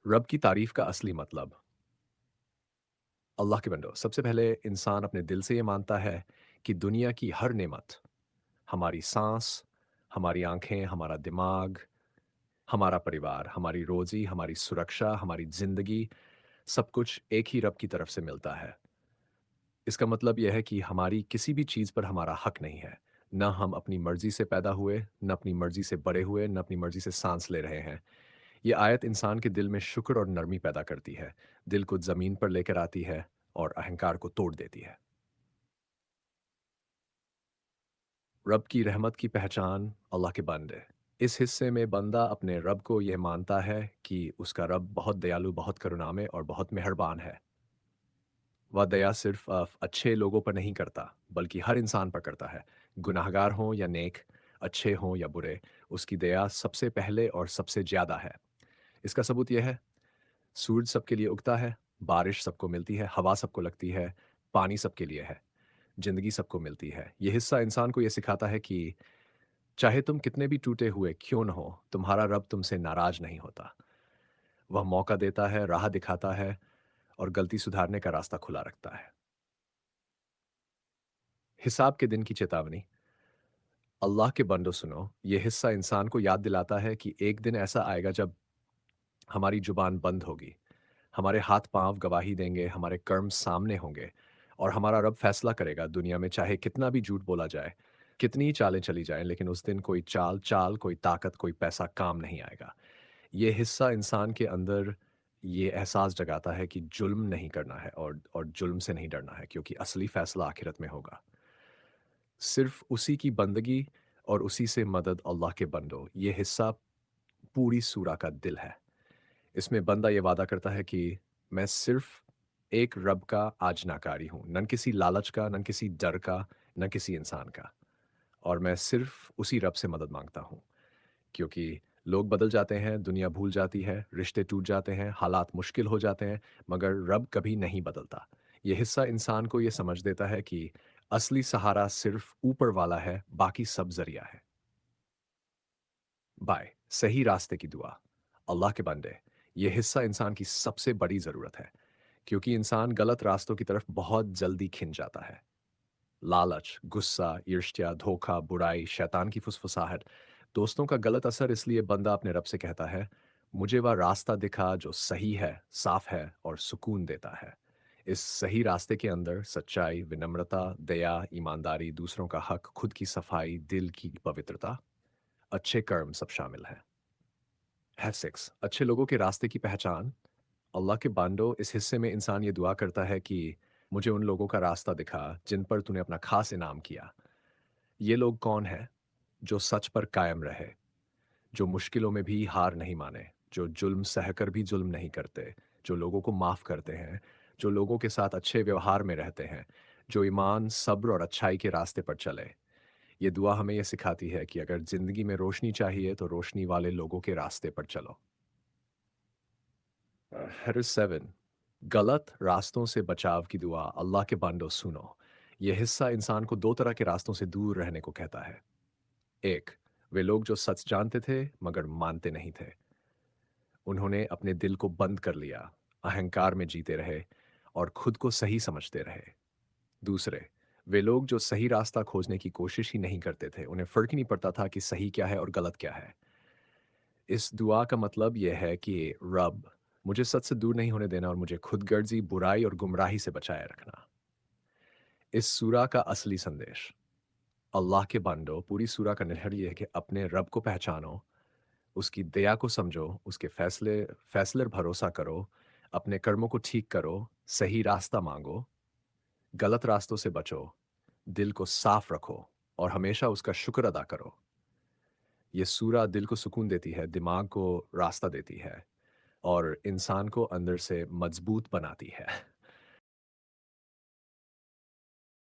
रब की तारीफ का असली मतलब। अल्लाह के बंदो, सबसे पहले इंसान अपने दिल से ये मानता है कि दुनिया की हर नेमत, हमारी सांस, हमारी आंखें, हमारा दिमाग, हमारा परिवार, हमारी रोजी, हमारी सुरक्षा, हमारी जिंदगी, सब कुछ एक ही रब की तरफ से मिलता है। इसका मतलब यह है कि हमारी किसी भी चीज़ पर हमारा हक नहीं है। न हम अपनी मर्जी से पैदा हुए, न अपनी मर्जी से बड़े हुए, न अपनी मर्जी से सांस ले रहे हैं। ये आयत इंसान के दिल में शुक्र और नरमी पैदा करती है, दिल को ज़मीन पर लेकर आती है और अहंकार को तोड़ देती है। रब की रहमत की पहचान। अल्लाह के बंदे, इस हिस्से में बंदा अपने रब को यह मानता है कि उसका रब बहुत दयालु, बहुत करुणामय और बहुत मेहरबान है। वह दया सिर्फ अच्छे लोगों पर नहीं करता, बल्कि हर इंसान पर करता है। गुनाहगार हों या नेक, अच्छे हों या बुरे, उसकी दया सबसे पहले और सबसे ज़्यादा है। इसका सबूत यह है, सूरज सबके लिए उगता है, बारिश सबको मिलती है, हवा सबको लगती है, पानी सबके लिए है, ज़िंदगी सबको मिलती है। ये हिस्सा इंसान को ये सिखाता है कि चाहे तुम कितने भी टूटे हुए क्यों न हो, तुम्हारा रब तुमसे नाराज़ नहीं होता। वह मौका देता है, राह दिखाता है और गलती सुधारने का रास्ता खुला रखता है। हिसाब के दिन की चेतावनी। अल्लाह के बंदो सुनो, ये हिस्सा इंसान को याद दिलाता है कि एक दिन ऐसा आएगा जब हमारी जुबान बंद होगी, हमारे हाथ-पाँव गवाही देंगे, हमारे कर्म सामने होंगे और हमारा रब फैसला करेगा दुनिया में चाहे कितना भी झूठ बोला जाए, कितनी ही चालें चली जाएँ, लेकिन उस दिन कोई चाल, कोई ताकत, कोई पैसा काम नहीं आएगा। ये हिस्सा इंसान के अंदर ये एहसास जगाता है कि जुल्म नहीं करना है और जुल्म से नहीं डरना है, क्योंकि असली फैसला आखिरत में होगा। सिर्फ़ उसी की बंदगी और उसी से मदद। अल्लाह के बंदो, ये हिस्सा पूरी सूरा का दिल है। इसमें बंदा ये वादा करता है कि मैं सिर्फ़ एक रब का आज्ञाकारी हूँ, न किसी लालच का, न किसी डर का, न किसी इंसान का। और मैं सिर्फ़ उसी रब से मदद माँगता हूँ। क्योंकि लोग बदल जाते हैं, दुनिया भूल जाती है, रिश्ते टूट जाते हैं, हालात मुश्किल हो जाते हैं, मगर रब कभी नहीं बदलता। ये हिस्सा इंसान को ये समझ देता है कि असली सहारा सिर्फ़ ऊपर वाला है, बाकी सब ज़रिया है। बाय, सही रास्ते की दुआ। अल्लाह के बंदे, ये हिस्सा इंसान की सबसे बड़ी ज़रूरत है, क्योंकि इंसान गलत रास्तों की तरफ बहुत जल्दी खिंच जाता है। लालच, गुस्सा, ईर्ष्या, धोखा, बुराई, शैतान की फुसफुसाहट, दोस्तों का गलत असर। इसलिए बंदा अपने रब से कहता है, मुझे वह रास्ता दिखा जो सही है, साफ है और सुकून देता है। इस सही रास्ते के अंदर सच्चाई, विनम्रता, दया, ईमानदारी, दूसरों का हक, खुद की सफाई, दिल की पवित्रता, अच्छे कर्म सब शामिल हैं। है सिक्स, अच्छे लोगों के रास्ते की पहचान। अल्लाह के बांडो, इस हिस्से में इंसान ये दुआ करता है कि मुझे उन लोगों का रास्ता दिखा जिन पर तूने अपना खास इनाम किया। ये लोग कौन हैं? जो सच पर कायम रहे, जो मुश्किलों में भी हार नहीं माने, जो जुल्म सहकर भी जुल्म नहीं करते, जो लोगों को माफ़ करते हैं, जो लोगों के साथ अच्छे व्यवहार में रहते हैं, जो ईमान, सब्र और अच्छाई के रास्ते पर चले। ये दुआ हमें ये सिखाती है कि अगर ज़िंदगी में रोशनी चाहिए, तो रोशनी वाले लोगों के रास्ते पर चलो। हेडर 7, गलत रास्तों से बचाव की दुआ। अल्लाह के बंदो सुनो, यह हिस्सा इंसान को दो तरह के रास्तों से दूर रहने को कहता है। एक, वे लोग जो सच जानते थे मगर मानते नहीं थे। उन्होंने अपने दिल को बंद कर लिया, अहंकार में जीते रहे और खुद को सही समझते रहे। दूसरे, वे लोग जो सही रास्ता खोजने की कोशिश ही नहीं करते थे, उन्हें फ़र्क ही नहीं पड़ता था कि सही क्या है और गलत क्या है। इस दुआ का मतलब यह है कि रब, मुझे सच से दूर नहीं होने देना और मुझे खुदगर्जी, बुराई और गुमराही से बचाए रखना। इस सूरा का असली संदेश। अल्लाह के बंदो, पूरी सूरा का निहर ये है कि अपने रब को पहचानो, उसकी दया को समझो, उसके फैसले पर भरोसा करो, अपने कर्मों को ठीक करो, सही रास्ता मांगो, गलत रास्तों से बचो, दिल को साफ रखो और हमेशा उसका शुक्र अदा करो। ये सूरा दिल को सुकून देती है, दिमाग को रास्ता देती है और इंसान को अंदर से मजबूत बनाती है।